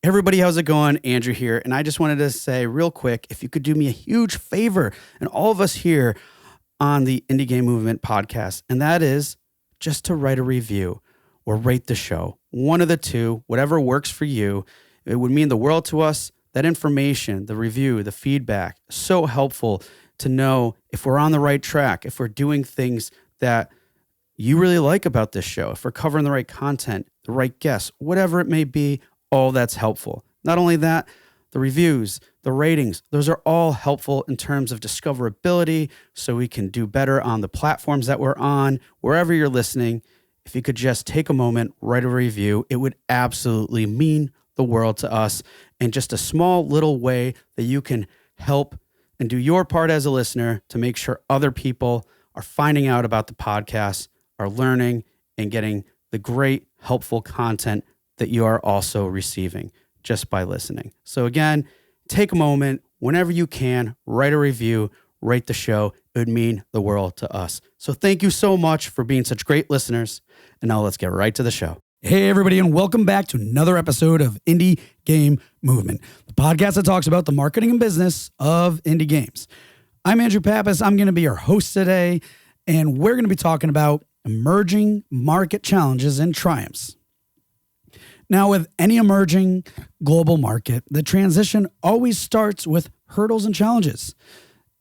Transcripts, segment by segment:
Everybody, how's it going? Andrew here. And I just wanted to say real quick, if you could do me a huge favor and all of us here on the Indie Game Movement podcast, and that is just to write a review or rate the show. One of the two, whatever works for you. It would mean the world to us. That information, the review, the feedback, so helpful to know if we're on the right track, if we're doing things that you really like about this show, if we're covering the right content, the right guests, whatever it may be. All that's helpful. Not only that, the reviews, the ratings, those are all helpful in terms of discoverability so we can do better on the platforms that we're on, wherever you're listening. If you could just take a moment, write a review, it would absolutely mean the world to us, and just a small little way that you can help and do your part as a listener to make sure other people are finding out about the podcast, are learning and getting the great, helpful content that you are also receiving just by listening. So again, take a moment whenever you can, write a review, rate the show. It would mean the world to us. So thank you so much for being such great listeners. And now let's get right to the show. Hey, everybody, and welcome back to another episode of Indie Game Movement, the podcast that talks about the marketing and business of indie games. I'm Andrew Pappas. I'm going to be your host today, and we're going to be talking about emerging market challenges and triumphs. Now, with any emerging global market, the transition always starts with hurdles and challenges.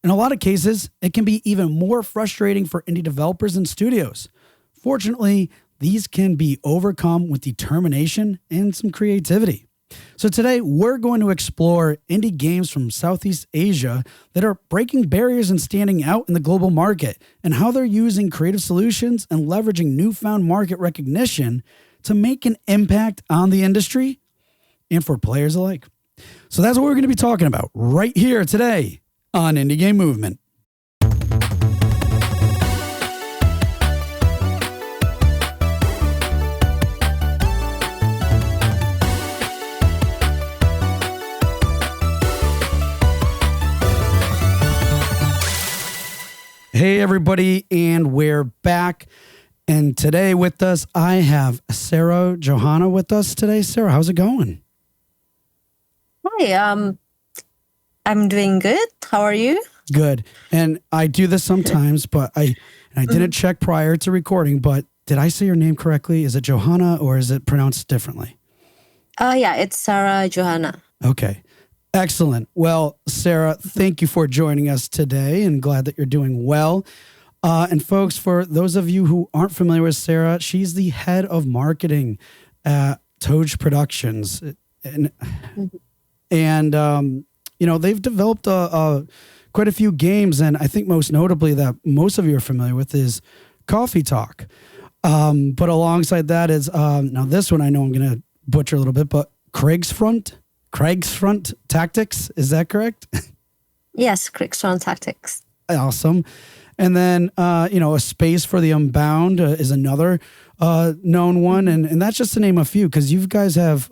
In a lot of cases, it can be even more frustrating for indie developers and studios. Fortunately, these can be overcome with determination and some creativity. So today, we're going to explore indie games from Southeast Asia that are breaking barriers and standing out in the global market, and how they're using creative solutions and leveraging newfound market recognition to make an impact on the industry and for players alike. So that's what we're going to be talking about right here today on Indie Game Movement. Hey, everybody, and we're back. And today with us, I have Sarah Johana with us today. Sarah, how's it going? Hi, I'm doing good. How are you? Good. And I do this sometimes, but I didn't check prior to recording, but did I say your name correctly? Is it Johana or is it pronounced differently? Yeah, it's Sarah Johana. Okay. Excellent. Well, Sarah, thank you for joining us today, and glad that you're doing well. And folks, for those of you who aren't familiar with Sarah, she's the head of marketing at Toj Productions. And you know, they've developed quite a few games, and I think most notably that most of you are familiar with is Coffee Talk. But alongside that is, now this one I know I'm going to butcher a little bit, but Craig's Front Tactics. Is that correct? Yes, Craig's Front Tactics. Awesome. And then, A Space for the Unbound is another known one. And that's just to name a few, because you guys have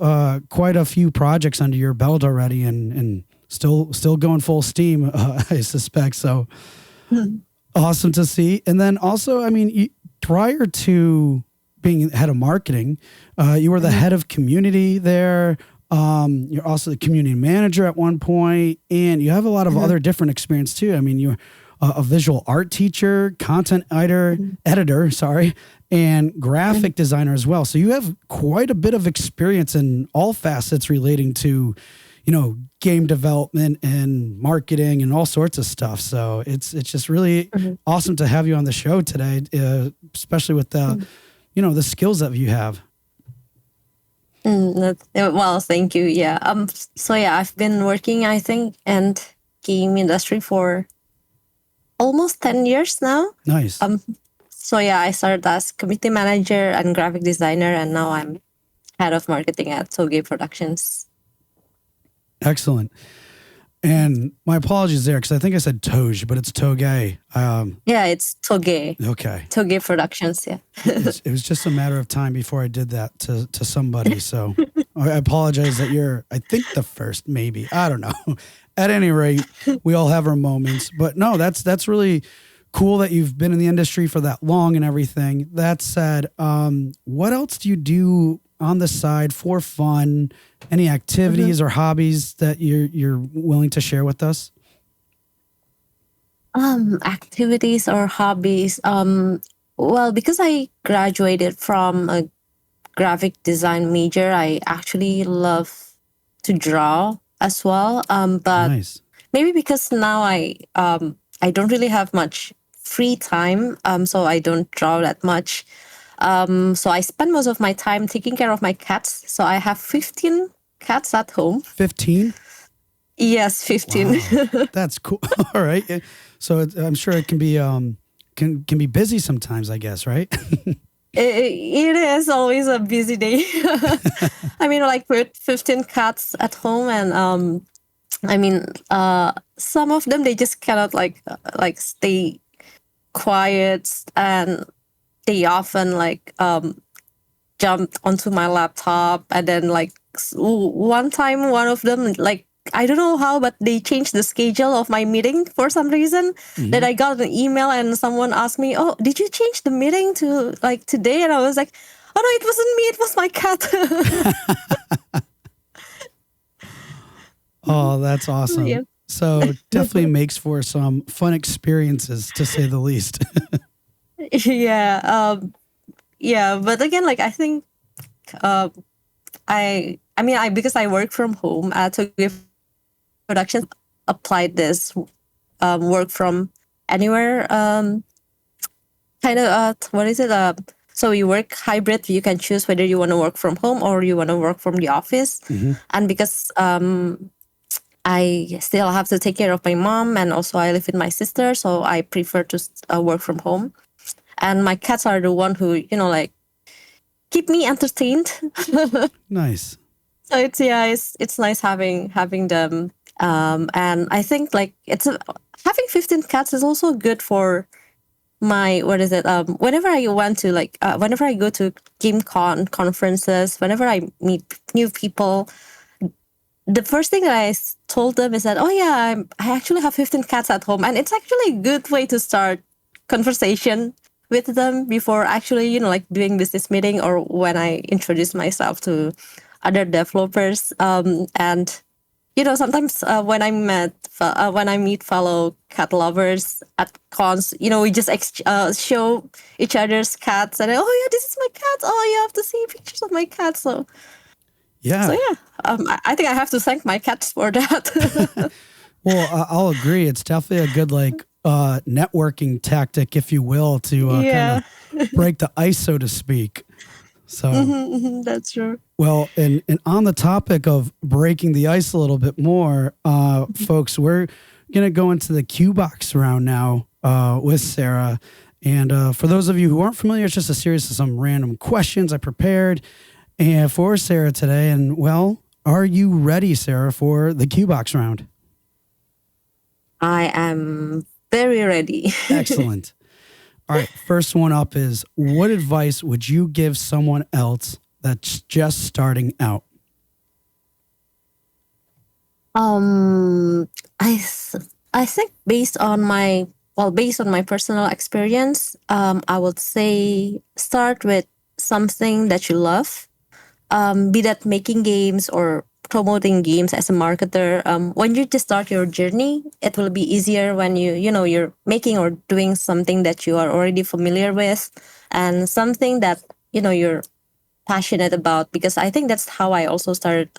quite a few projects under your belt already, and still going full steam, I suspect. So awesome to see. And then also, I mean, prior to being head of marketing, you were the head of community there. You're also the community manager at one point, and you have a lot of other different experience too. I mean, you're a visual art teacher, content editor, and graphic designer as well. So you have quite a bit of experience in all facets relating to, game development and marketing and all sorts of stuff. So it's just really awesome to have you on the show today, especially with the, the skills that you have. Well, thank you. Yeah. I've been working, I think, in game industry for almost 10 years now. Nice. I started as community manager and graphic designer, and now I'm head of marketing at Toge Productions. Excellent. And my apologies there, because I think I said Toj, but it's Toge. Yeah, it's Toge. Okay. Toge Productions, yeah. It was just a matter of time before I did that to somebody. So I apologize that you're, I think, the first, maybe. I don't know. At any rate, we all have our moments. But no, that's really cool that you've been in the industry for that long and everything. That said, what else do you do on the side for fun? Any activities or hobbies that you're willing to share with us? Activities or hobbies. Well, because I graduated from a graphic design major, I actually love to draw as well. But Nice. maybe because now I don't really have much free time, so I don't draw that much. So I spend most of my time taking care of my cats. So I have 15 cats at home. 15? Yes, 15. Wow. That's cool. All right. So I'm sure it can be can be busy sometimes, I guess, right? It is always a busy day. I mean, like with 15 cats at home, and I mean, some of them they just cannot like stay quiet, and they often like jumped onto my laptop, and then like one time one of them like I don't know how, but they changed the schedule of my meeting for some reason. That I got an email and someone asked me, "Oh, did you change the meeting to like today?" And I was like, "Oh no, it wasn't me. It was my cat." Oh, that's awesome. Yeah. So definitely makes for some fun experiences, to say the least. Yeah. Yeah. But again, like I think uh, I mean I because I work from home to give production applied this work from anywhere kind of what is it so you work hybrid. You can choose whether you want to work from home or you want to work from the office. And because I still have to take care of my mom, and also I live with my sister, so I prefer to work from home. And my cats are the one who like keep me entertained. Nice. So it's nice having them. And I think like having 15 cats is also good for my what is it? Whenever I went to whenever I go to game conferences, whenever I meet new people, the first thing that I told them is that, oh yeah, I actually have 15 cats at home, and it's actually a good way to start conversation with them before actually like doing business meeting or when I introduce myself to other developers. And sometimes when I meet fellow cat lovers at cons, we just show each other's cats, and oh yeah, this is my cat. Oh, you have to see pictures of my cat. So Yeah. yeah, I think I have to thank my cats for that. Well, I'll agree. It's definitely a good networking tactic, if you will, to Yeah. kind of break the ice, so to speak. So That's true. well, and on the topic of breaking the ice a little bit more, folks, we're gonna go into the Q box round now with Sarah. And for those of you who aren't familiar, it's just a series of some random questions I prepared and for Sarah today. And well, are you ready, Sarah, for the Q box round? I am very ready. Excellent. All right. First one up is, what advice would you give someone else that's just starting out? I think based on my personal experience, I would say start with something that you love. Be that making games or promoting games as a marketer. When you just start your journey, it will be easier when you're making or doing something that you are already familiar with, and something that you're passionate about. Because I think that's how I also started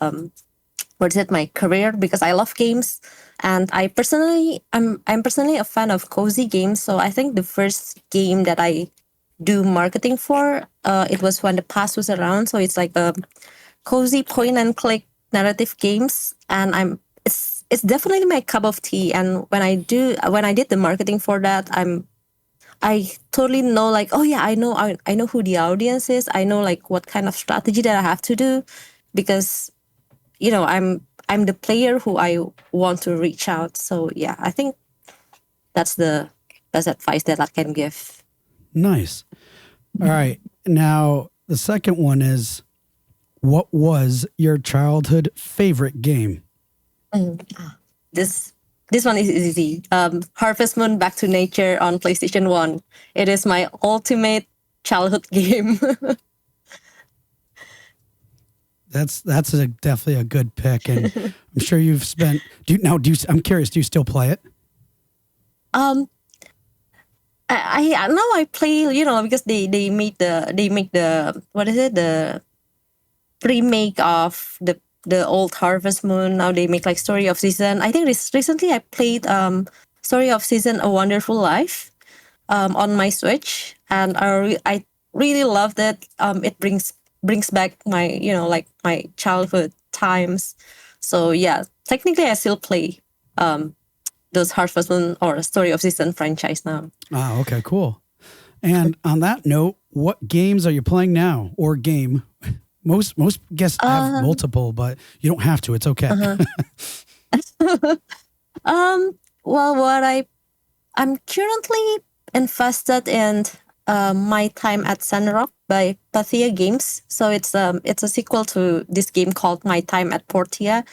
my career, because I love games, and I'm personally a fan of cozy games. So I think the first game that I do marketing for, it was when the past was around. So it's like a cozy point and click narrative games, and it's definitely my cup of tea. And when I did the marketing for that, I totally know, like, oh yeah, I know who the audience is. I know like what kind of strategy that I have to do, because I'm the player who I want to reach out. So yeah, I think that's the best advice that I can give. Nice. All right. Now, the second one is, what was your childhood favorite game? This one is easy. Harvest Moon Back to Nature on PlayStation 1. It is my ultimate childhood game. Definitely a good pick, and I'm sure you've spent. I'm curious. Do you still play it? Um, I now I play, because they make the, what is it, the remake of the old Harvest Moon. Now they make like Story of Season. I think recently I played Story of Season: A Wonderful Life on my Switch, and I really loved it. It brings back my, like my childhood times. So yeah, technically I still play those Harvest Moon or Story of Season franchise now. Ah, okay, cool. And on that note, what games are you playing now, or game? Most guests have multiple, but you don't have to. It's okay. Well, I'm currently invested in My Time at Sandrock by Pathia Games. So it's a sequel to this game called My Time at Portia.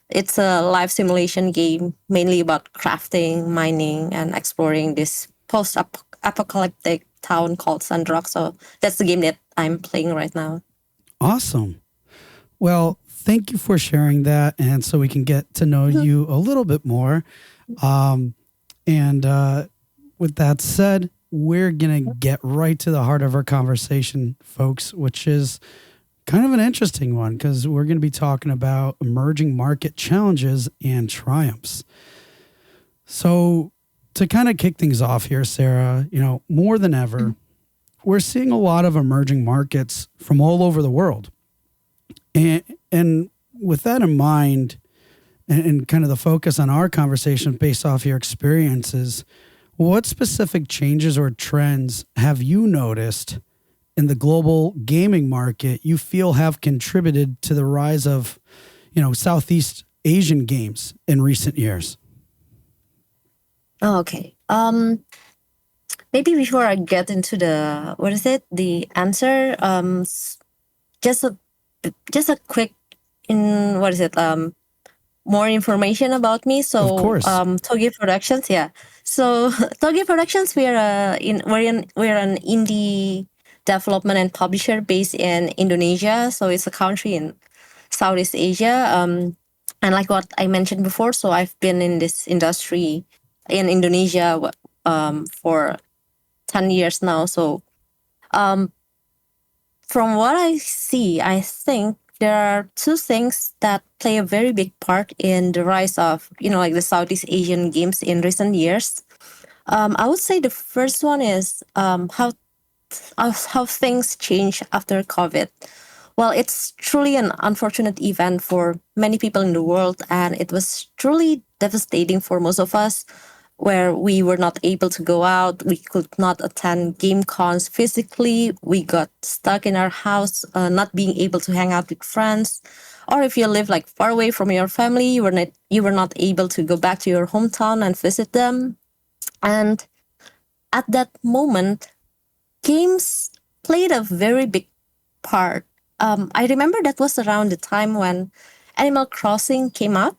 It's a live simulation game mainly about crafting, mining, and exploring this post-apocalyptic town called Sandrock. So that's the game that I'm playing right now. Awesome. Well, thank you for sharing that, and so we can get to know you a little bit more. And with that said, we're going to get right to the heart of our conversation, folks, which is kind of an interesting one because we're going to be talking about emerging market challenges and triumphs. So to kind of kick things off here, Sarah, more than ever, we're seeing a lot of emerging markets from all over the world. And with that in mind, and kind of the focus on our conversation based off your experiences, what specific changes or trends have you noticed in the global gaming market you feel have contributed to the rise of, Southeast Asian games in recent years? Okay. Maybe before I get into the answer, just a quick more information about me. So, Of course. Toge Productions, yeah. So, Toge Productions, we're an indie development and publisher based in Indonesia. So it's a country in Southeast Asia. And like what I mentioned before, so I've been in this industry in Indonesia for 10 years now. So, from what I see, I think there are two things that play a very big part in the rise of, like the Southeast Asian games in recent years. I would say the first one is how things change after COVID. Well, it's truly an unfortunate event for many people in the world, and it was truly devastating for most of us, where we were not able to go out. We could not attend game cons physically. We got stuck in our house, not being able to hang out with friends. Or if you live like far away from your family, you were not able to go back to your hometown and visit them. And at that moment, games played a very big part. I remember that was around the time when Animal Crossing came out.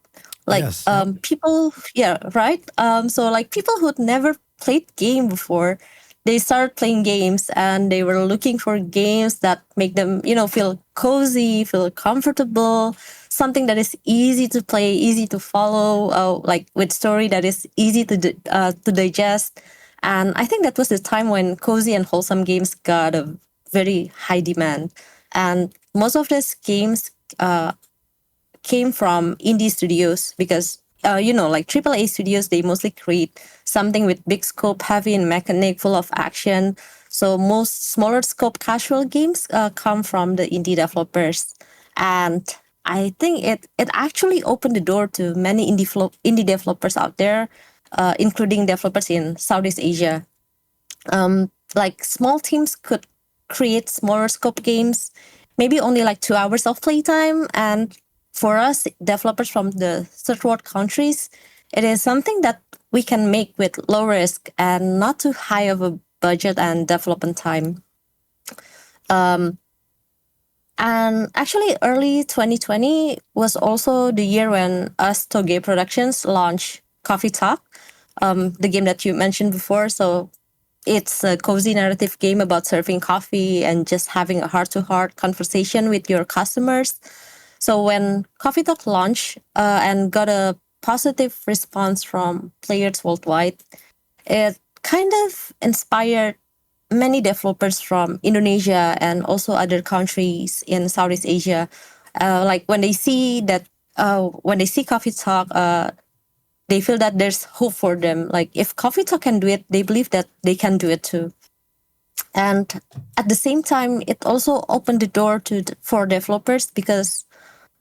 Like Yes. people, yeah, right. So like people who'd never played game before, they started playing games, and they were looking for games that make them, feel cozy, feel comfortable, something that is easy to play, easy to follow, like with story that is easy to digest. And I think that was the time when cozy and wholesome games got a very high demand. And most of these games came from indie studios because, like AAA studios, they mostly create something with big scope, heavy in mechanic, full of action. So most smaller scope casual games come from the indie developers. And I think it actually opened the door to many indie developers out there, including developers in Southeast Asia. Like small teams could create smaller scope games, maybe only like 2 hours of playtime. And for us developers from the third world countries, it is something that we can make with low risk and not too high of a budget and development time. And actually, early 2020 was also the year when us Toge Productions launched Coffee Talk, the game that you mentioned before. So it's a cozy narrative game about serving coffee and just having a heart-to-heart conversation with your customers. So when Coffee Talk launched and got a positive response from players worldwide, it kind of inspired many developers from Indonesia and also other countries in Southeast Asia. Like when they see Coffee Talk, they feel that there's hope for them. Like if Coffee Talk can do it, they believe that they can do it too. And at the same time, it also opened the door for developers because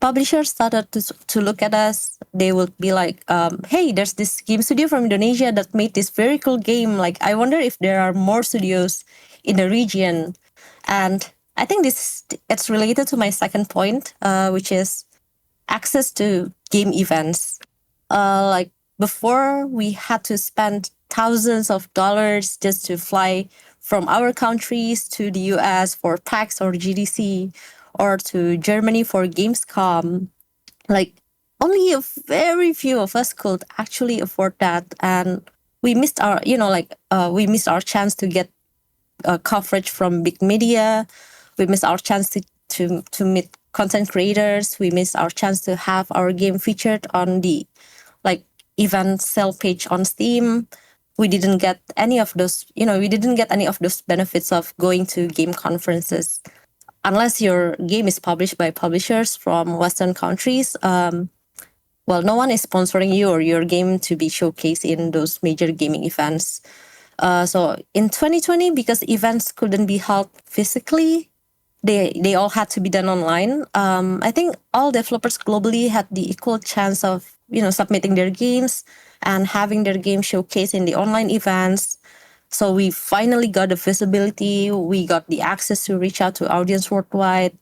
publishers started to look at us. They would be like, hey, there's this game studio from Indonesia that made this very cool game. Like, I wonder if there are more studios in the region. And I think it's related to my second point, which is access to game events. Like before, we had to spend thousands of dollars just to fly from our countries to the US for PAX or GDC, or to Germany for Gamescom. Like only a very few of us could actually afford that, and we missed our, we missed our chance to get coverage from big media. We missed our chance to meet content creators. We missed our chance to have our game featured on the like event sale page on Steam. We didn't get any of those, we didn't get any of those benefits of going to game conferences unless your game is published by publishers from Western countries. Well, no one is sponsoring you or your game to be showcased in those major gaming events. So in 2020, because events couldn't be held physically, they all had to be done online. I think all developers globally had the equal chance of submitting their games and having their game showcased in the online events. So we finally got the visibility. We got the access to reach out to audience worldwide.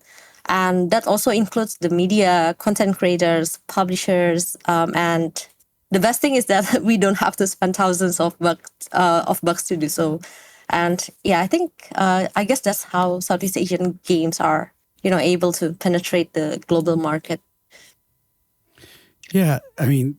And that also includes the media, content creators, publishers, and the best thing is that we don't have to spend thousands of bucks to do so. And yeah, I guess that's how Southeast Asian games are, able to penetrate the global market. Yeah, I mean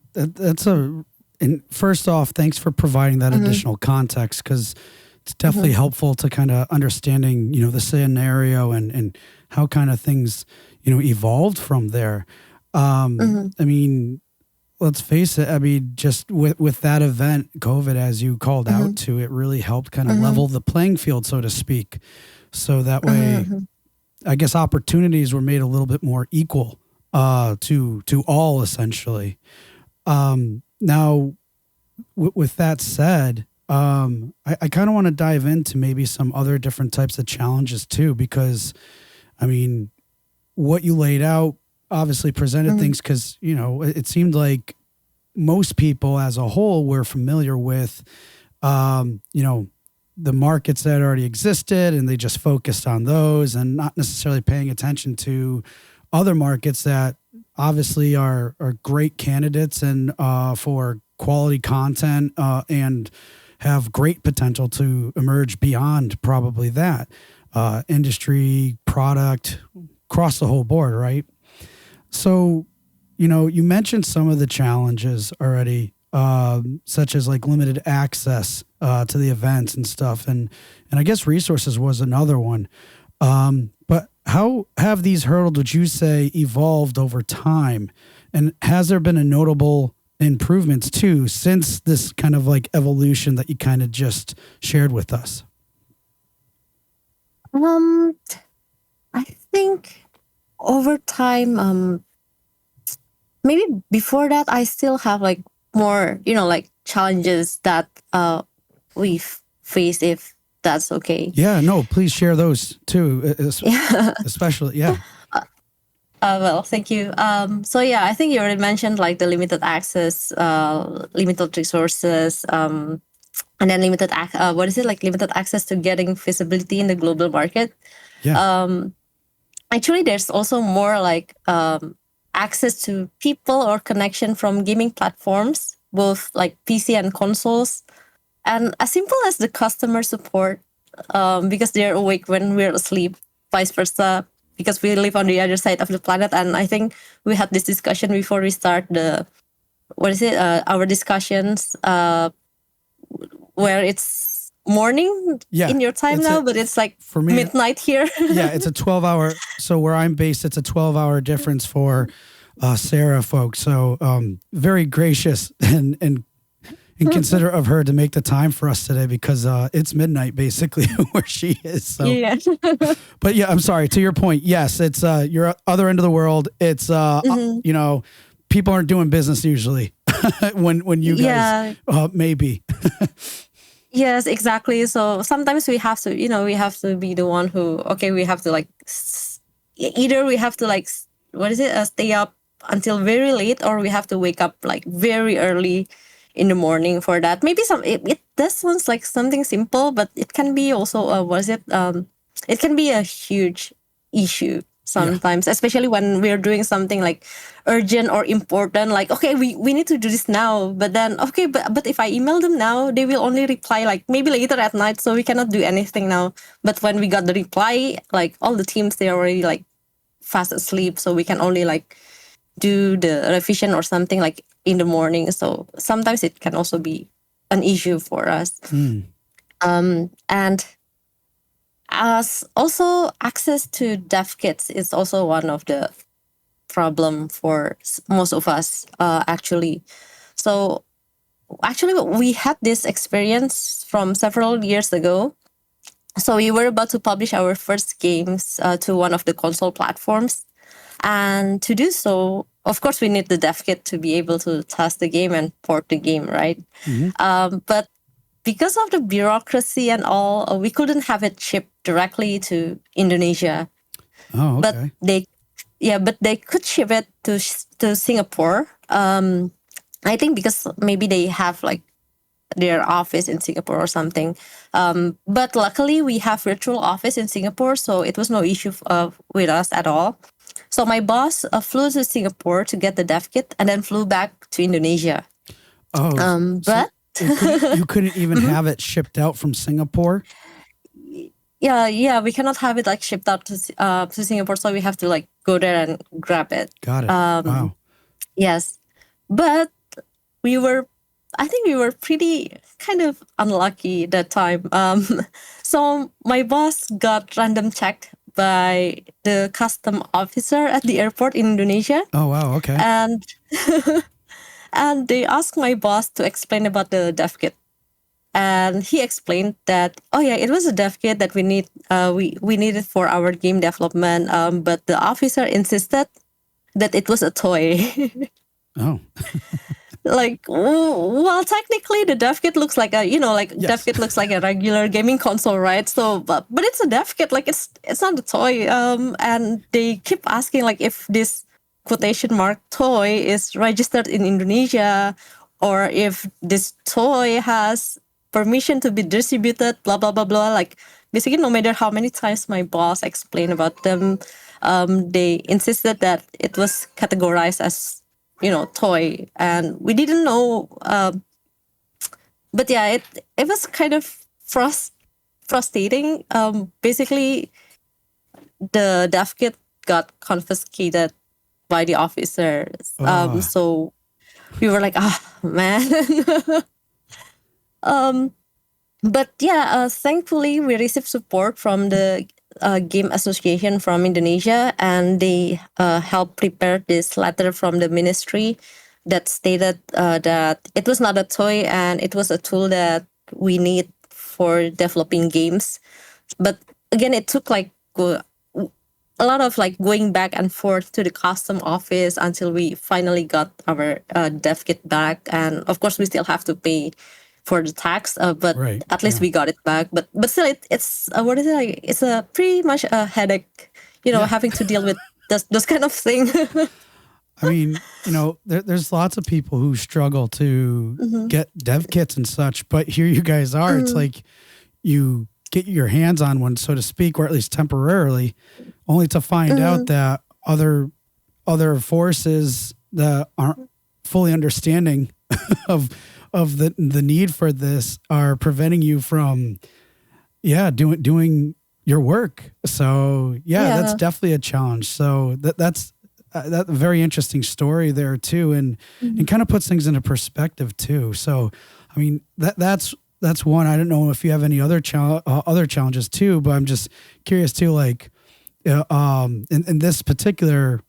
and first off, thanks for providing that additional context, because it's definitely helpful to kind of understanding, the scenario and how kind of things, evolved from there. I mean, let's face it. I mean, just with that event, COVID, as you called out to, it really helped kind of level the playing field, so to speak. So that way, I guess opportunities were made a little bit more equal to all, essentially. Now, with that said, I kind of want to dive into maybe some other different types of challenges too, because, I mean, what you laid out obviously presented things because, it seemed like most people as a whole were familiar with, the markets that already existed, and they just focused on those and not necessarily paying attention to other markets that obviously are great candidates and for quality content and have great potential to emerge beyond probably that industry, product, across the whole board, right? So, you mentioned some of the challenges already, such as like limited access to the events and stuff, and I guess resources was another one. But how have these hurdles, would you say, evolved over time? And has there been a notable improvements too since this kind of like evolution that you kind of just shared with us? I think over time, maybe before that, I still have like more, like challenges that we've faced, if that's okay. Yeah, no, please share those too, especially, yeah. Well, thank you. So yeah, I think you already mentioned like the limited access, limited resources, and then limited limited access to getting visibility in the global market. Yeah. Actually, there's also more like access to people or connection from gaming platforms, both like PC and consoles, and as simple as the customer support, because they're awake when we're asleep, vice versa, because we live on the other side of the planet. And I think we had this discussion before we start our discussions, where it's morning Yeah, in your time it's now, a, but it's like for me. midnight here. Yeah, it's a 12-hour. So where I'm based, it's a 12-hour difference for Sarah folks. So very gracious and considerate of her to make the time for us today because it's midnight basically where she is. So, Yeah. but yeah, I'm sorry. To your point, yes, it's your other end of the world. It's Mhm. you know, people aren't doing business usually when you guys Yeah. maybe. Yes, exactly. So sometimes we have to, we have to be the one who, okay, we have to like, either we have to like, what is it, stay up until very late, or we have to wake up like very early in the morning for that. Maybe it does sounds like something simple, but it can be also, it can be a huge issue Yeah. sometimes, especially when we're doing something like urgent or important, like, okay, we need to do this now, but then, okay, but if I email them now, they will only reply like maybe later at night, so we cannot do anything now. But when we got the reply, like all the teams, they're already like fast asleep, so we can only like do the revision or something like in the morning. So sometimes it can also be an issue for us. And as also access to dev kits is also one of the problem for most of us, actually. So actually we had this experience from several years ago. So we were about to publish our first games to one of the console platforms. And to do so, of course, we need the dev kit to be able to test the game and port the game, right? But because of the bureaucracy and all, we couldn't have it shipped directly to Indonesia. Oh, But okay. they could ship it to Singapore. I think because maybe they have like their office in Singapore or something. But luckily, we have virtual office in Singapore, so it was no issue with us at all. So my boss flew to Singapore to get the dev kit and then flew back to Indonesia. Oh, so But you couldn't even have it shipped out from Singapore? yeah, we cannot have it like shipped out to Singapore, so we have to like go there and grab it. Got it. Wow. Yes, but I think we were pretty kind of unlucky that time. So my boss got random checked by the custom officer at the airport in Indonesia. Oh, wow. Okay. And and they asked my boss to explain about the dev kit. And he explained that, oh yeah, it was a dev kit that we needed for our game development. But the officer insisted that it was a toy. Oh. Like, well, technically the dev kit looks like dev kit looks like a regular gaming console, right? So but it's a dev kit, like it's not a toy. And they keep asking like if this quotation mark toy is registered in Indonesia, or if this toy has permission to be distributed, blah blah blah blah. Like basically, no matter how many times my boss explained about them, they insisted that it was categorized as toy, and we didn't know. But yeah, it was kind of frustrating. Basically, the dev kit got confiscated by the officers. So we were like, man. But yeah, thankfully we received support from the game association from Indonesia, and they helped prepare this letter from the ministry that stated that it was not a toy and it was a tool that we need for developing games. But again, it took like a lot of like going back and forth to the custom office until we finally got our dev kit back. And of course, we still have to pay for the tax, but Right, at least we got it back. But still, it's what is it like? It's a pretty much a headache, having to deal with those kind of thing. I mean, there's lots of people who struggle to get dev kits and such, but here you guys are. It's like you get your hands on one, so to speak, or at least temporarily, only to find out that other forces that aren't fully understanding of the need for this are preventing you from doing your work. So that's definitely a challenge. So that's a very interesting story there too, and kind of puts things into perspective too. So I mean that's that's one. I don't know if you have any other challenges too, but I'm just curious too. Like, in this particular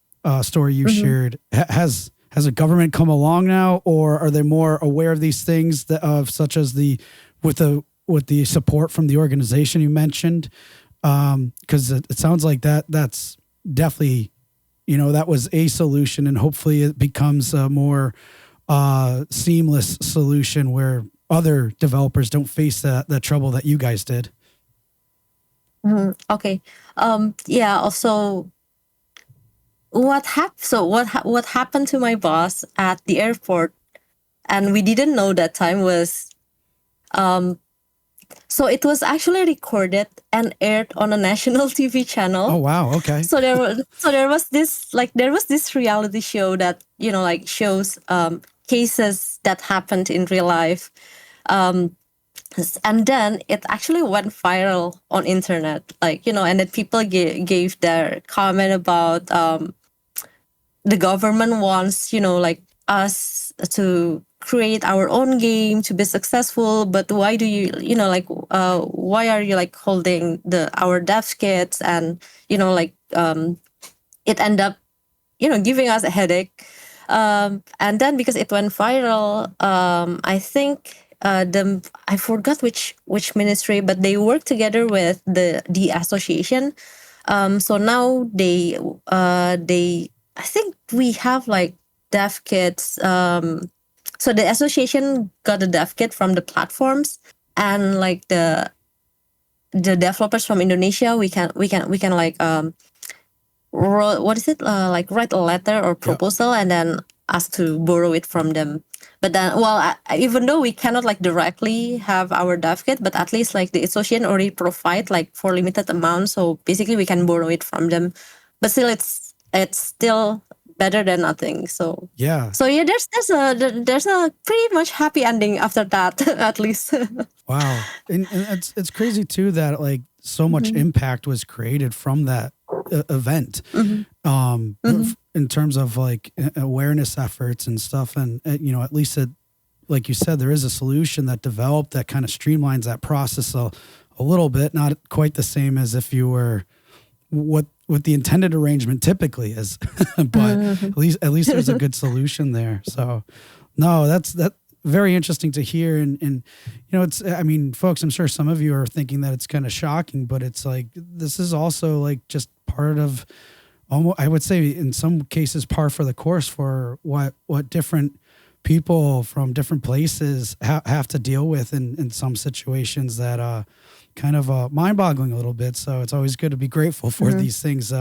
story you Mm-hmm. shared, has a government come along now, or are they more aware of these things that such as with the support from the organization you mentioned? Because it sounds like that's definitely, that was a solution, and hopefully it becomes a more seamless solution where other developers don't face that trouble that you guys did. Okay. Yeah. Also, what happened to my boss at the airport, and we didn't know that time was um. So it was actually recorded and aired on a national TV Oh channel. wow, okay. There was this reality show that like shows cases that happened in real life. Um, and then it actually went viral on internet, and then people gave their comment about the government wants us to create our own game to be successful, but why do why are you holding the our dev kits, and it end up giving us a headache. And then because it went viral, I think I forgot which ministry, but they work together with the association. So now they I think we have like dev kits. So the association got the dev kit from the platforms, and like the developers from Indonesia, we can what is it write a letter or Yep. proposal and then ask to borrow it from them. But then, well, even though we cannot like directly have our dev kit, but at least like the association already provide like for limited amount, so basically we can borrow it from them. But still, it's still better than nothing. So Yeah. so yeah, there's a pretty much happy ending after that. At least. Wow. And it's crazy too that like so much impact was created from that event. Mhm. Mhm. In terms of like awareness efforts and stuff, and at least like you said, there is a solution that developed that kind of streamlines that process a little bit, not quite the same as if you were what the intended arrangement typically is, but at least there's a good solution there. So no, that's very interesting to hear. And it's, I mean, folks, I'm sure some of you are thinking that it's kind of shocking, but it's like, this is also like just part of, almost, I would say in some cases, par for the course for what different people from different places have to deal with in some situations that kind of mind-boggling a little bit. So it's always good to be grateful for these things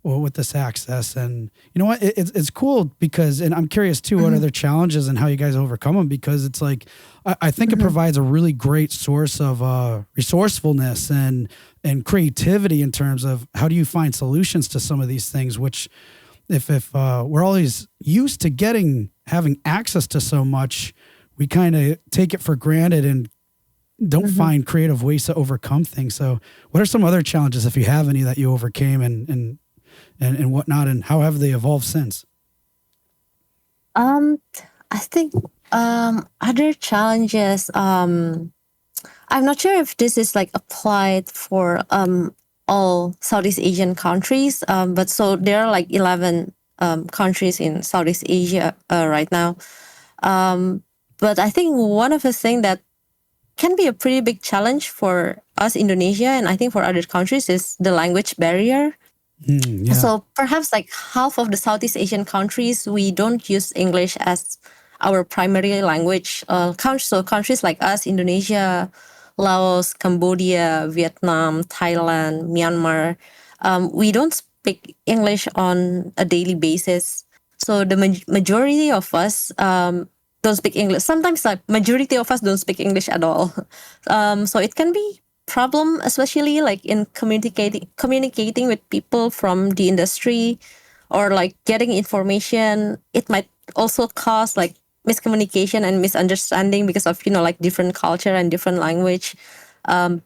with this access. And you know what, it's cool because, and I'm curious too, what other challenges and how you guys overcome them, because it's like I think it provides a really great source of resourcefulness and creativity in terms of how do you find solutions to some of these things, which if we're always used to having access to so much, we kind of take it for granted and don't find creative ways to overcome things. So what are some other challenges, if you have any, that you overcame and whatnot, and how have they evolved since? Um, I think other challenges. I'm not sure if this is like applied for all Southeast Asian countries. But so there are like 11 countries in Southeast Asia right now. But I think one of the things that can be a pretty big challenge for us Indonesia, and I think for other countries, is the language barrier. Yeah. So perhaps like half of the Southeast Asian countries, we don't use English as our primary language. So countries like us, Indonesia, Laos, Cambodia, Vietnam, Thailand, Myanmar, we don't speak English on a daily basis. So the majority of us don't speak English. Sometimes like majority of us don't speak English at all. So it can be problem, especially like in communicating with people from the industry, or like getting information. It might also cause like miscommunication and misunderstanding because of like different culture and different language. And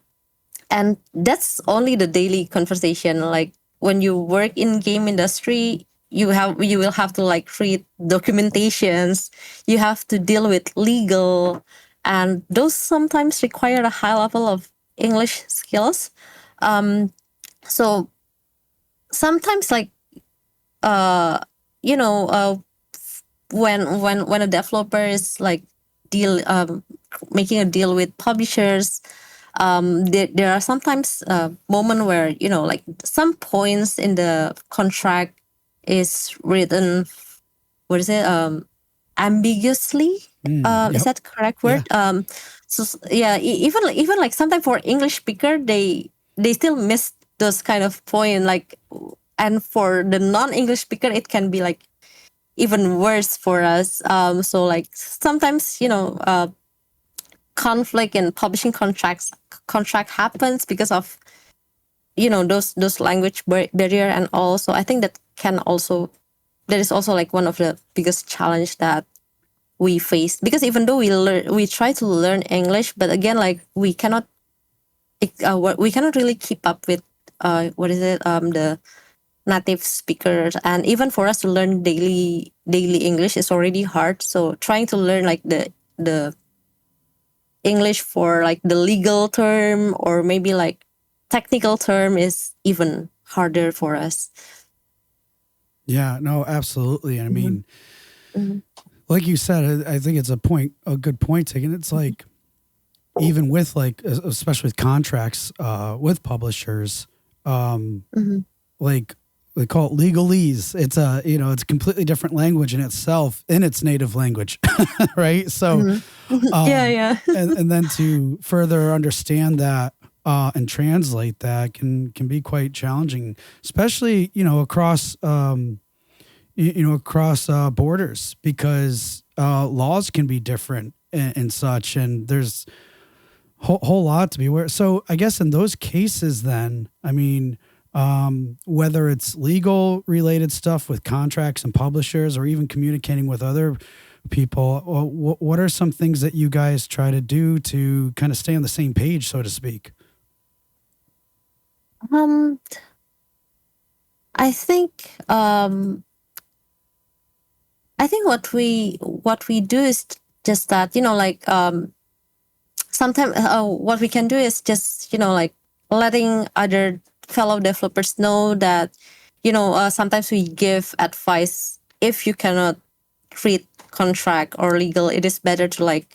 that's only the daily conversation. Like when you work in game industry, you will have to like read documentations, you have to deal with legal, and those sometimes require a high level of English skills. Um, so sometimes, like, uh, you know, when a developer is like deal making a deal with publishers, there are sometimes moment where, like, some points in the contract is written, what is it, ambiguously, is Yep. that the correct Yeah. word? Yeah, even like sometimes for English speaker, they still miss those kind of point, like, and for the non-English speaker it can be like even worse for us. So like sometimes, conflict in publishing contract happens because of, those language barrier and all. So I think that is also like one of the biggest challenge that we face, because even though we try to learn English, but again, like, we cannot really keep up with what is it, the native speakers. And even for us to learn daily English is already hard, so trying to learn like the English for like the legal term or maybe like technical term is even harder for us. Yeah, no, absolutely. I Mhm. mean, Mhm. like you said, I think it's a good point taken. It's like, even with like, especially with contracts, with publishers, Mhm. like they call it legalese. It's it's a completely different language in itself, in its native language, right? So, Mhm. Yeah, yeah. and then to further understand that, and translate that can be quite challenging, especially, across, across borders, because laws can be different and such, and there's whole lot to be aware. So I guess in those cases, then, I mean, whether it's legal related stuff with contracts and publishers, or even communicating with other people, what are some things that you guys try to do to kind of stay on the same page, so to speak? um I think what we do is just that, like, sometimes what we can do is just, like, letting other fellow developers know that, sometimes we give advice. If you cannot read contract or legal, it is better to, like,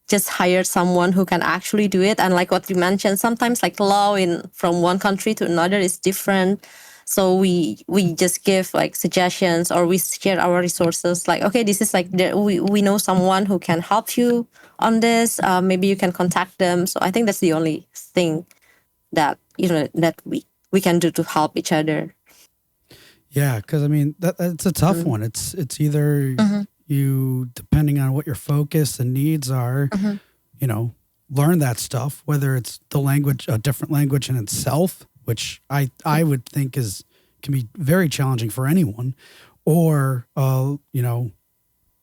just hire someone who can actually do it. And like what you mentioned, sometimes like law in from one country to another is different. So we just give like suggestions, or we share our resources. Like, okay, this is like we know someone who can help you on this. Maybe you can contact them. So I think that's the only thing that, that we can do to help each other. Yeah, because I mean that's a tough Mm-hmm. one. It's either Mm-hmm. you, depending on what your focus and needs are, Mm-hmm. you know, learn that stuff, whether it's the language, a different language in itself, which I would think can be very challenging for anyone, or,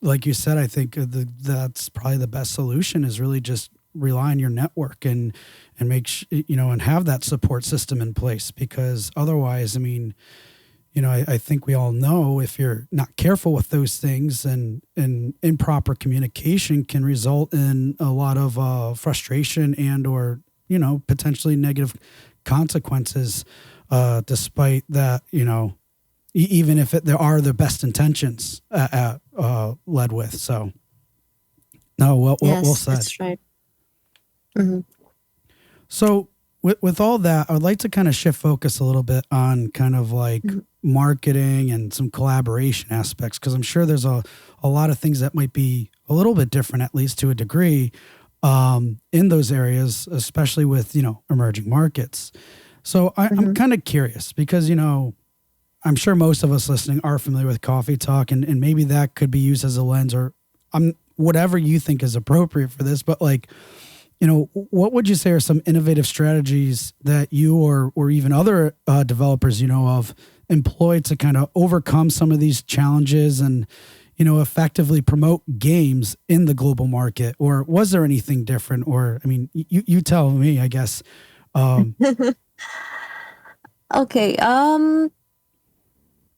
like you said, I think that's probably the best solution, is really just rely on your network and and have that support system in place, because otherwise, I mean, I think we all know, if you're not careful with those things, and improper communication can result in a lot of frustration and, or, potentially negative consequences, despite that, even if there are the best intentions led with. So, no, well Yes, said. that's right. Mm-hmm. So with all that, I would like to kind of shift focus a little bit on kind of like marketing and some collaboration aspects, because I'm sure there's a lot of things that might be a little bit different, at least to a degree, in those areas, especially with, emerging markets. So I'm Mm-hmm. kind of curious, because, I'm sure most of us listening are familiar with Coffee Talk, and maybe that could be used as a lens, or whatever you think is appropriate for this. But like, what would you say are some innovative strategies that you, or even other developers of, employ to kind of overcome some of these challenges and, effectively promote games in the global market? Or was there anything different? Or, I mean, you tell me, I guess. Um, Okay.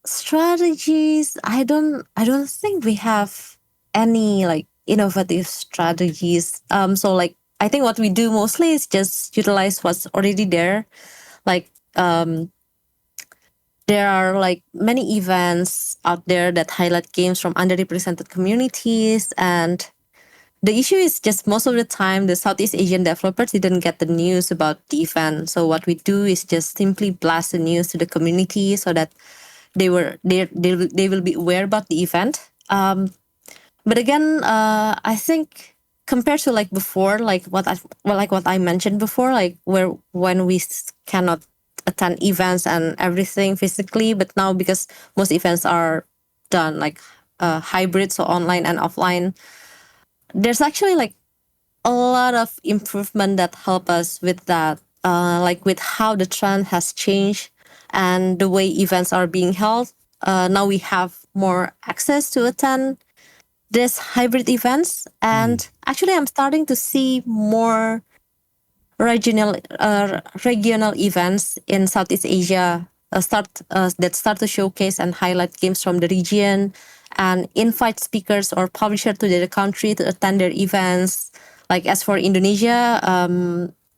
Strategies. I don't think we have any like innovative strategies. So like I think what we do mostly is just utilize what's already there. Like there are like many events out there that highlight games from underrepresented communities, and the issue is just most of the time the Southeast Asian developers didn't get the news about the event. So what we do is just simply blast the news to the community so that they will be aware about the event. But again, I think compared to like before, like what I mentioned before, like where when we cannot attend events and everything physically, but now because most events are done like hybrid, so online and offline, there's actually like a lot of improvement that help us with that, like with how the trend has changed and the way events are being held. Now we have more access to attend these hybrid events, and actually I'm starting to see more regional events in Southeast Asia that start to showcase and highlight games from the region and invite speakers or publishers to their country to attend their events. Like as for Indonesia,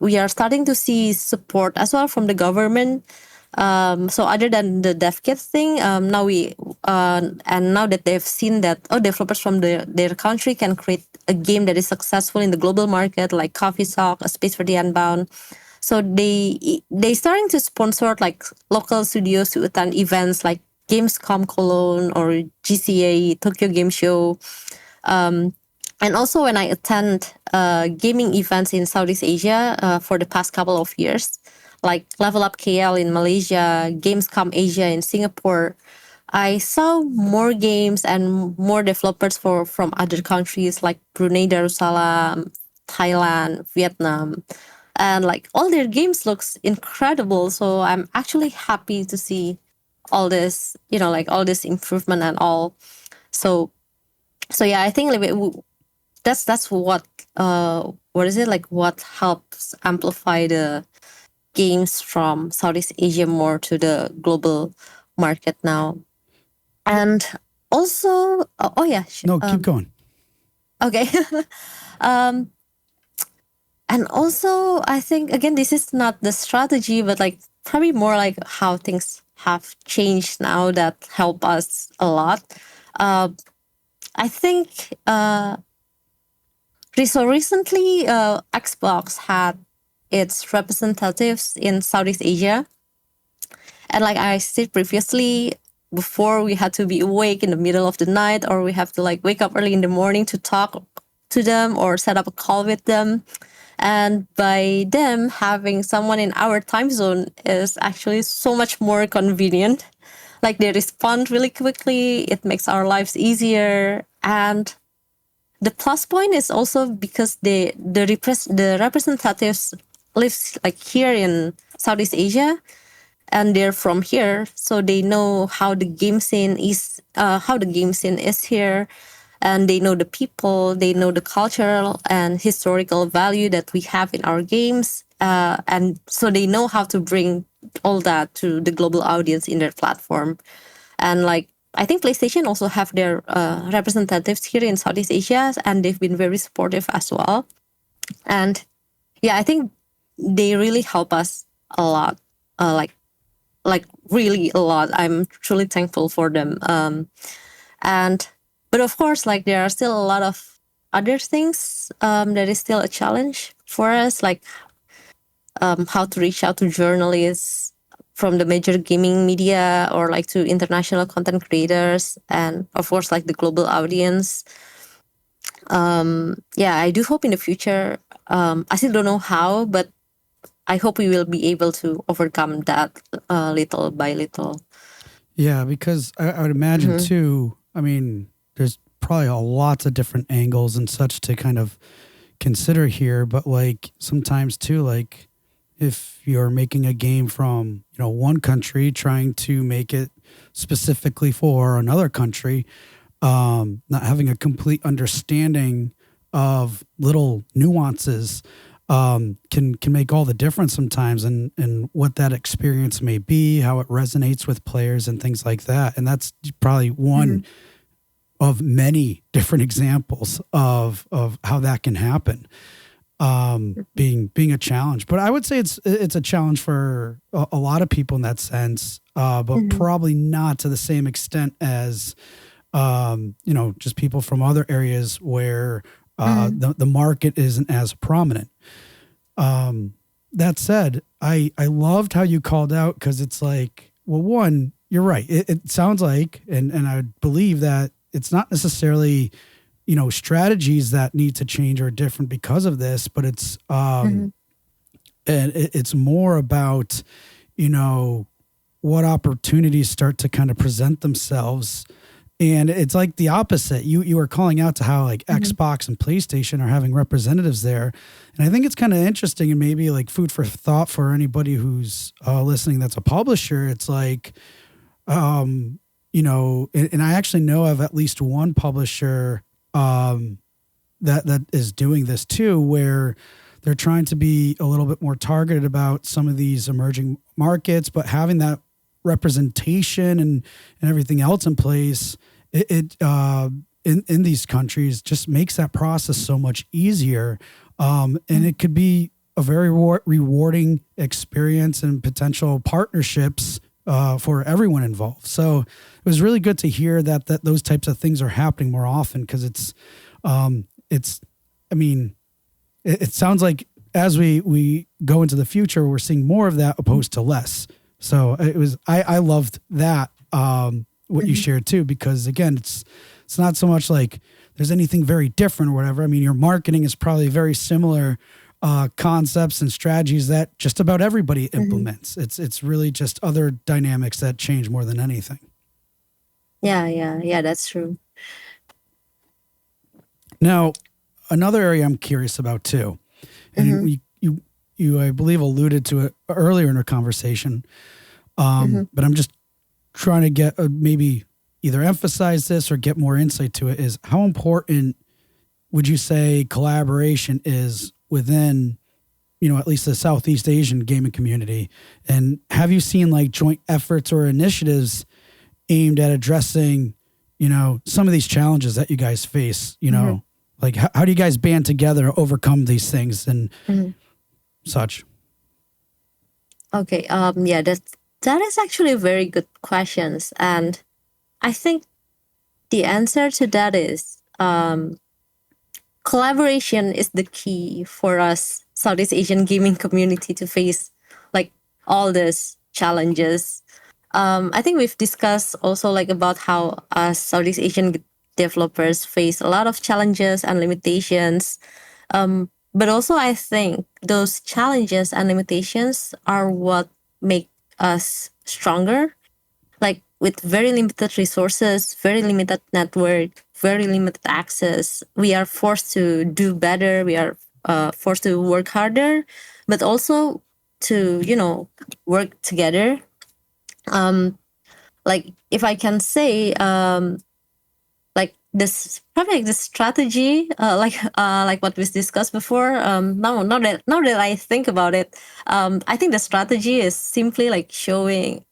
we are starting to see support as well from the government. So other than the dev kit thing, now that they've seen that developers from their country can create a game that is successful in the global market, like Coffee Sock, A Space for the Unbound. So they starting to sponsor like local studios to attend events like Gamescom Cologne or GCA Tokyo Game Show. And also when I attend gaming events in Southeast Asia for the past couple of years, like Level Up KL in Malaysia, Gamescom Asia in Singapore, I saw more games and more developers from other countries like Brunei Darussalam, Thailand, Vietnam, and like all their games looks incredible. So I'm actually happy to see all this, like all this improvement and all. So yeah, I think like that's what is it like? What helps amplify the games from Southeast Asia more to the global market now. And also, No, keep going. Okay. um, and also, I think, again, this is not the strategy, but like probably more like how things have changed now that help us a lot. I think so recently, Xbox had its representatives in Southeast Asia. And like I said previously, before we had to be awake in the middle of the night, or we have to like wake up early in the morning to talk to them or set up a call with them. And by them having someone in our time zone is actually so much more convenient. Like they respond really quickly. It makes our lives easier. And the plus point is also because the representatives live like here in Southeast Asia, and they're from here, so they know how the game scene is, here, and they know the people, they know the cultural and historical value that we have in our games, and so they know how to bring all that to the global audience in their platform. And like I think PlayStation also have their representatives here in Southeast Asia, and they've been very supportive as well. And yeah, I think they really help us a lot, like really a lot. I'm truly thankful for them. But of course, like there are still a lot of other things that is still a challenge for us, like how to reach out to journalists from the major gaming media or like to international content creators, and of course like the global audience. I do hope in the future, I still don't know how, but I hope we will be able to overcome that little by little. Yeah, because I would imagine too, I mean, there's probably lots of different angles and such to kind of consider here, but like sometimes too, like if you're making a game from, one country trying to make it specifically for another country, not having a complete understanding of little nuances can make all the difference sometimes, and what that experience may be, how it resonates with players and things like that. And that's probably one of many different examples of how that can happen, being a challenge. But I would say it's a challenge for a lot of people in that sense, but Mm-hmm. probably not to the same extent as just people from other areas where Mm-hmm. the market isn't as prominent. That said, I loved how you called out, because it's like, well, one, you're right. It sounds like, and I believe that it's not necessarily, strategies that need to change or different because of this, but Mm-hmm. it's more about, what opportunities start to kind of present themselves. And it's like the opposite. You were calling out to how like Mm-hmm. Xbox and PlayStation are having representatives there, and I think it's kind of interesting and maybe like food for thought for anybody who's listening that's a publisher. It's like, and I actually know of at least one publisher that is doing this too, where they're trying to be a little bit more targeted about some of these emerging markets, but having that representation and everything else in place, in these countries just makes that process so much easier. And it could be a very rewarding experience and potential partnerships for everyone involved. So it was really good to hear that those types of things are happening more often, because it's, I mean, it sounds like as we go into the future, we're seeing more of that opposed to less. So I loved that, what you Mm-hmm. shared too, because again, it's not so much like there's anything very different or whatever. I mean, your marketing is probably very similar, concepts and strategies that just about everybody Mm-hmm. implements. It's really just other dynamics that change more than anything. Yeah, yeah, yeah. That's true. Now, another area I'm curious about too, and Mm-hmm. you I believe alluded to it earlier in our conversation, Mm-hmm. but I'm just trying to get maybe either emphasize this or get more insight to it, is how important would you say collaboration is within, at least the Southeast Asian gaming community? And have you seen like joint efforts or initiatives aimed at addressing, some of these challenges that you guys face, Mm-hmm. like how do you guys band together to overcome these things and Mm-hmm. such? Okay. Yeah. That is actually very good questions, and I think the answer to that is collaboration is the key for us Southeast Asian gaming community to face like all these challenges. I think we've discussed also like about how us Southeast Asian developers face a lot of challenges and limitations. But also I think those challenges and limitations are what make us stronger, like with very limited resources, very limited network, very limited access. We are forced to do better. We are forced to work harder, but also to, work together. Like if I can say, like this probably like this strategy, like what we discussed before. Now that I think about it, I think the strategy is simply like showing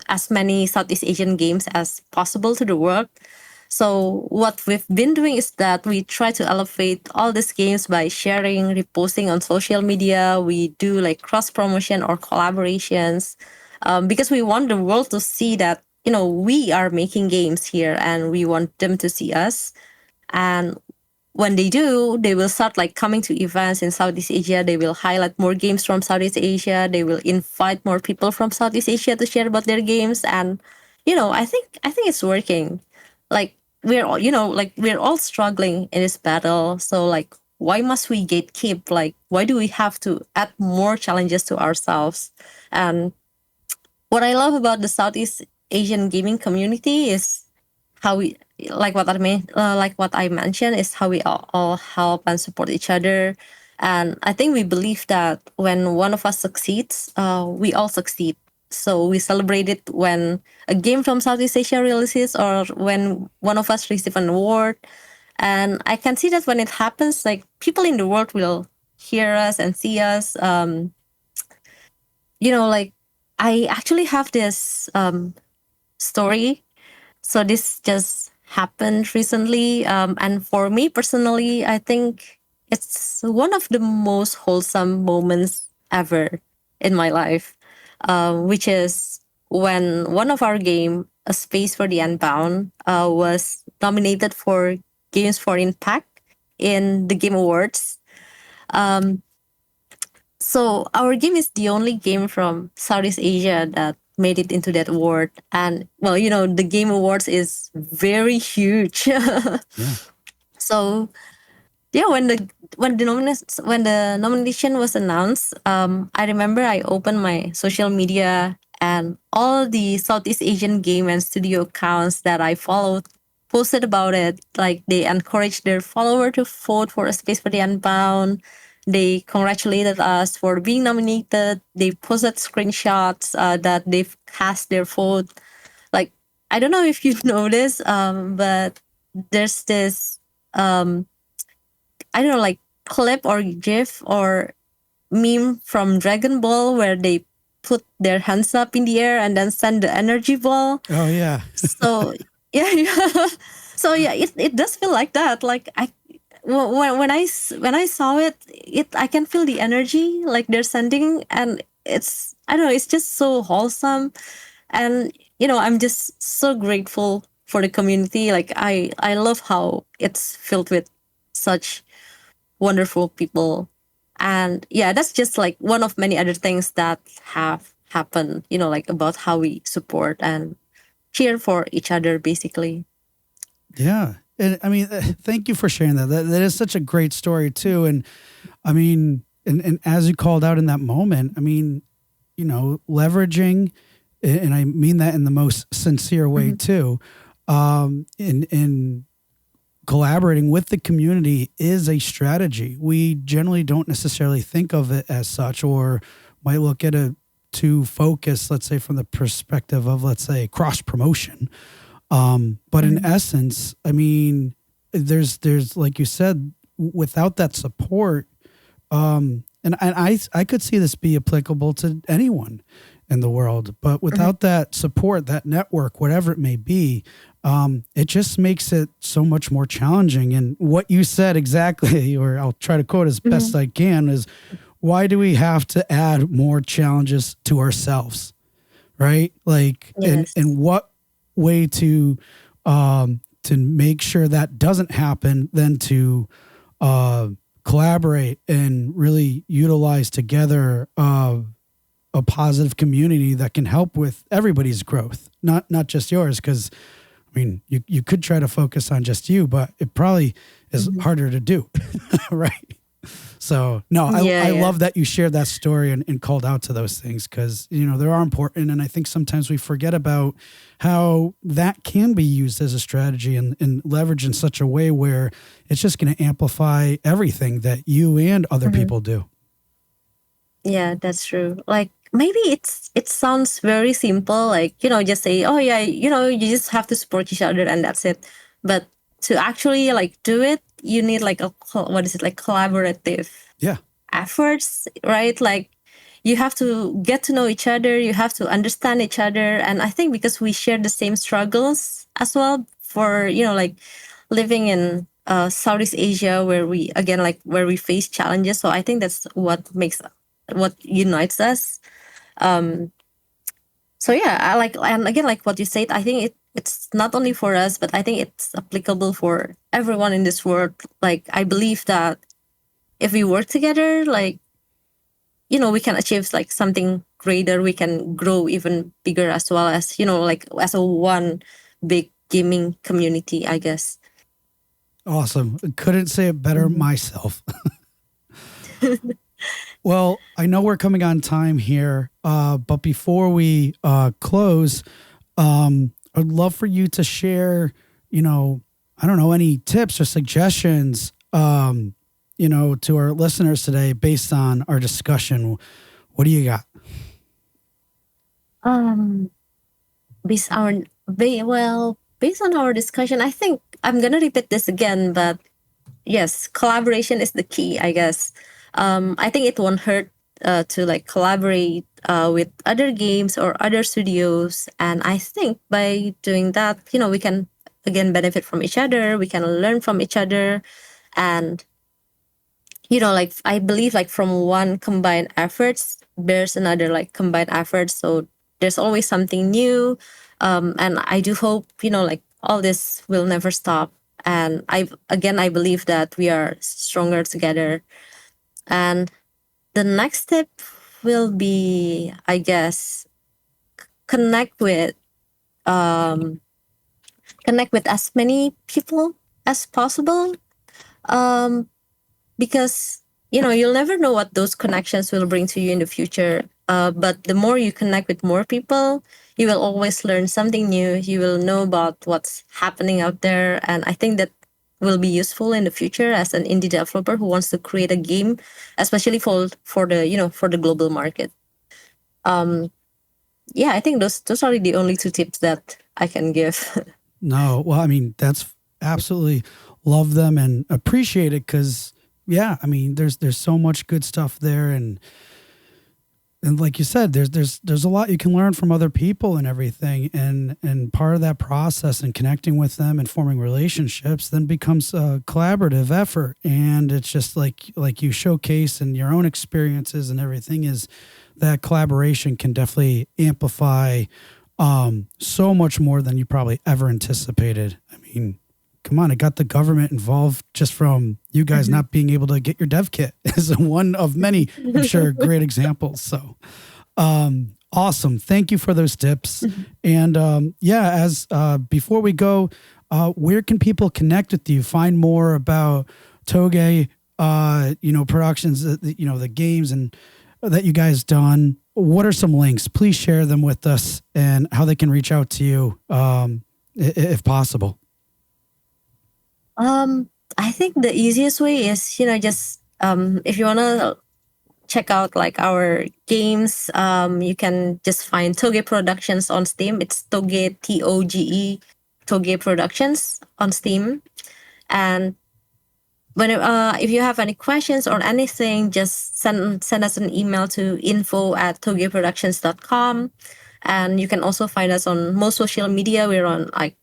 as many Southeast Asian games as possible to the world. So what we've been doing is that we try to elevate all these games by sharing, reposting on social media. We do like cross promotion or collaborations, because we want the world to see that we are making games here, and we want them to see us. And when they do, they will start like coming to events in Southeast Asia. They will highlight more games from Southeast Asia. They will invite more people from Southeast Asia to share about their games. And I think it's working. Like we're all struggling in this battle. So like why must we gatekeep? Like why do we have to add more challenges to ourselves? And what I love about the Southeast Asian gaming community is how we like what I mentioned is how we all help and support each other. And I think we believe that when one of us succeeds, we all succeed. So we celebrate it when a game from Southeast Asia releases, or when one of us receive an award. And I can see that when it happens, like people in the world will hear us and see us. Like I actually have this story. So this just happened recently. And for me personally, I think it's one of the most wholesome moments ever in my life, which is when one of our game, A Space for the Unbound, was nominated for Games for Impact in the Game Awards. Um, so our game is the only game from Southeast Asia that made it into that award. And well, the Game Awards is very huge. Yeah. So yeah, when the nomination was announced, I remember I opened my social media and all the Southeast Asian game and studio accounts that I followed posted about it. Like they encouraged their follower to vote for A Space for the Unbound. They congratulated us for being nominated. They posted screenshots that they've cast their vote. Like I don't know if you know this, but there's this um I don't know, like clip or GIF or meme from Dragon Ball where they put their hands up in the air and then send the energy ball. Oh yeah. So yeah, yeah. So yeah, it does feel like that. Like when I saw it I can feel the energy like they're sending, and it's I don't know, it's just so wholesome, and I'm just so grateful for the community. Like I love how it's filled with such wonderful people. And yeah, that's just like one of many other things that have happened, like about how we support and cheer for each other, basically. Yeah. And I mean, thank you for sharing that. That is such a great story too. And I mean, and as you called out in that moment, I mean, leveraging, and I mean that in the most sincere way Hmm. too, in collaborating with the community is a strategy. We generally don't necessarily think of it as such, or might look at it to focus, let's say, from the perspective of, let's say, cross promotion. But in Hmm. essence, I mean, there's like you said, without that support, and I could see this be applicable to anyone in the world, but Hmm. without that support, that network, whatever it may be, it just makes it so much more challenging. And what you said exactly, or I'll try to quote as best Hmm. I can, is why do we have to add more challenges to ourselves? Right? Like, in Yes. what way to make sure that doesn't happen than to uh, collaborate and really utilize together a positive community that can help with everybody's growth, not just yours. Because I mean, you could try to focus on just you, but it probably is Hmm. harder to do, right? So no, Yeah, I yeah. love that you shared that story and called out to those things, because they are important, and I think sometimes we forget about how that can be used as a strategy and leveraged in such a way where it's just going to amplify everything that you and other Hmm. people do. Yeah, that's true. Like maybe it sounds very simple, like just say, oh yeah, you just have to support each other and that's it. But to actually like do it, you need like what is it, like collaborative Yeah. efforts, right? Like you have to get to know each other, you have to understand each other. And I think because we share the same struggles as well, for like living in Southeast Asia, where we again like where we face challenges. So I think that's what unites us. um so yeah, I like, and again, like what you said, I think it's not only for us, but I think it's applicable for everyone in this world. Like I believe that if we work together, like we can achieve like something greater, we can grow even bigger, as well as like as a one big gaming community, I guess. Awesome. Couldn't say it better Mhm. myself. Well, I know we're coming on time here, but before we close, I'd love for you to share, I don't know, any tips or suggestions, to our listeners today based on our discussion. What do you got? um based on our discussion, I think I'm gonna repeat this again, but yes, collaboration is the key, I guess. I think it won't hurt to like collaborate with other games or other studios, and I think by doing that, we can again benefit from each other. We can learn from each other, and like I believe like from one combined efforts, there's another like combined effort. So there's always something new, and I do hope like all this will never stop. And I believe that we are stronger together. And the next step will be, I guess, connect with um connect with as many people as possible, um because you'll never know what those connections will bring to you in the future, but the more you connect with more people, you will always learn something new. You will know about what's happening out there, and I think that will be useful in the future as an indie developer who wants to create a game, especially for the for the global market. um yeah, I think those are the only two tips that I can give. No, well, I mean, that's absolutely love them and appreciate it because, yeah, I mean, there's so much good stuff there, and like you said, there's a lot you can learn from other people and everything, and part of that process and connecting with them and forming relationships then becomes a collaborative effort, and it's just like you showcase and your own experiences and everything is that collaboration can definitely amplify so much more than you probably ever anticipated. I mean, come on, it got the government involved just from you guys not being able to get your dev kit is one of many, I'm sure, great examples. So awesome. Thank you for those tips. And as before we go, where can people connect with you, find more about Toge, productions, the games and that you guys done? What are some links? Please share them with us and how they can reach out to you, if possible. I think the easiest way is, just if you want to check out like our games, you can just find Toge Productions on Steam. It's Toge, Toge, Toge Productions on Steam. And if you have any questions or anything, just send us an email to info@togeproductions.com. And you can also find us on most social media. We're on like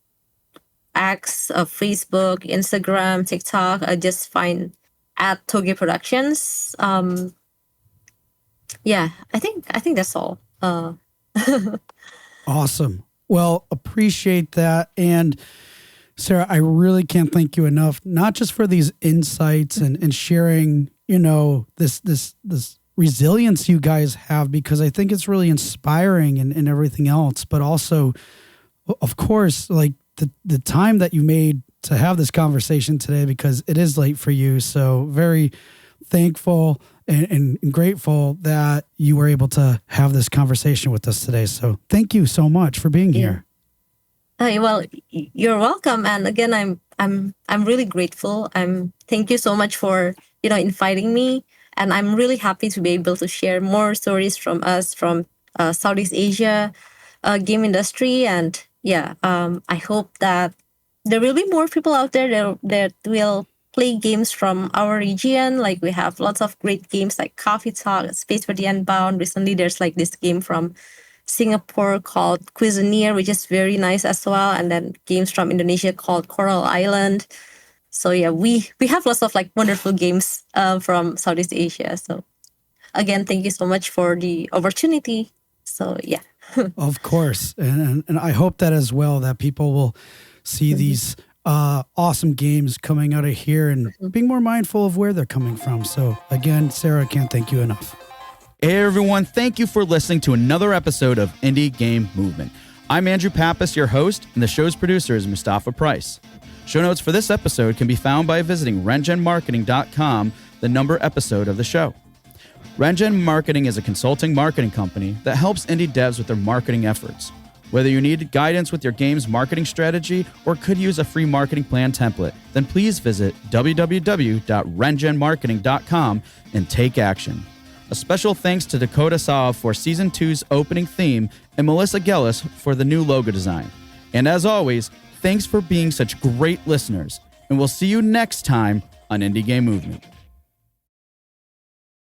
X, Facebook, Instagram, TikTok. Just find @Toge Productions. Yeah, I think that's all. Awesome. Well, appreciate that. And Sarah, I really can't thank you enough, not just for these insights and sharing, this resilience you guys have, because I think it's really inspiring and everything else, but also, of course, like the time that you made to have this conversation today, because it is late for you. So very thankful and grateful that you were able to have this conversation with us today. So thank you so much for being here. Well, you're welcome. And again, I'm really grateful. Thank you so much for, inviting me. And I'm really happy to be able to share more stories from Southeast Asia game industry. And I hope that there will be more people out there that will play games from our region. Like we have lots of great games like Coffee Talk, Space for the Unbound. Recently, there's like this game from Singapore called Cuisinier, which is very nice as well. And then games from Indonesia called Coral Island. So yeah, we have lots of like wonderful games from Southeast Asia. So again, thank you so much for the opportunity. So yeah. Of course. And I hope that as well, that people will see these awesome games coming out of here and being more mindful of where they're coming from. So again, Sarah, I can't thank you enough. Hey everyone, thank you for listening to another episode of Indie Game Movement. I'm Andrew Pappas, your host, and the show's producer is Mustafa Price. Show notes for this episode can be found by visiting rengenmarketing.com, the number episode of the show. Rengen Marketing is a consulting marketing company that helps indie devs with their marketing efforts. Whether you need guidance with your game's marketing strategy or could use a free marketing plan template, then please visit www.rengenmarketing.com and take action. A special thanks to Dakota Saab for Season 2's opening theme and Melissa Gellis for the new logo design. And as always, thanks for being such great listeners, and we'll see you next time on Indie Game Movement.